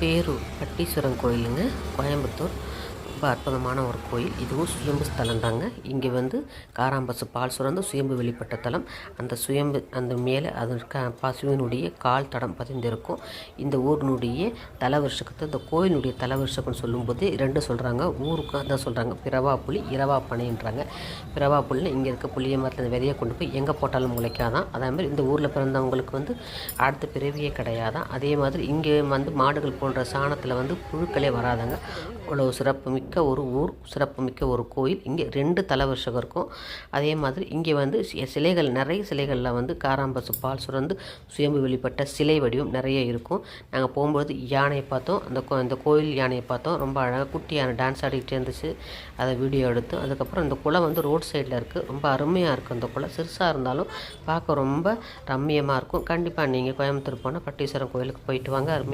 பேரூர் பட்டீஸ்வரன் கோயிலுங்க, கோயம்புத்தூர். ரொம்ப அற்புதமான ஒரு கோயில். இதுவும் சுயம்பு ஸ்தலம் தாங்க. இங்கே வந்து காராம்பசு பால் சுரந்து சுயம்பு வெளிப்பட்ட தலம். அந்த சுயம்பு அந்த மேலே அதற்கு பசுவினுடைய கால் தடம் பதிந்திருக்கும். இந்த ஊரினுடைய தலவருஷத்தை, இந்த கோயிலுடைய தலவருஷம்னு சொல்லும்போது ரெண்டு சொல்கிறாங்க. ஊருக்கு அதான் சொல்கிறாங்க, பிறவா புலி இரவா பனைன்றாங்க. பிறவா புலின்னு இங்கே இருக்க புளிய மரத்தில் இந்த விதையை கொண்டு போய் எங்கே போட்டாலும் முளைக்காதான். அதேமாதிரி இந்த ஊரில் பிறந்தவங்களுக்கு வந்து அடுத்த பிறவியே கிடையாதான். அதே மாதிரி இங்கே வந்து மாடுகள் போன்ற சாணத்தில் வந்து புழுக்களே வராதாங்க. அவ்வளோ சிறப்புமிக்க ஒரு ஊர், சிறப்புமிக்க ஒரு கோயில். இங்கே 2 தலவருஷகம் இருக்கும். அதே மாதிரி இங்கே வந்து சிலைகள், நிறைய சிலைகளில் வந்து காராம்பசு பால் சுரந்து சுயம்பு வெளிப்பட்ட சிலை வடிவம் நிறைய இருக்கும். நாங்கள் போகும்போது யானையை பார்த்தோம். அந்த கோயில் யானையை பார்த்தோம். ரொம்ப அழகாக குட்டி யானை டான்ஸ் ஆடிக்கிட்டே இருந்துச்சு. அதை வீடியோ எடுத்து, அதுக்கப்புறம் இந்த குளம் வந்து ரோட் சைடில் இருக்குது. ரொம்ப அருமையாக இருக்குது. அந்த குளம் சிறுசாக இருந்தாலும் பார்க்க ரொம்ப ரம்மியமாக இருக்கும். கண்டிப்பாக நீங்கள் கோயம்புத்தூர் போனால் பட்டீஸ்வரன் கோயிலுக்கு போயிட்டு வாங்க. அருமையாக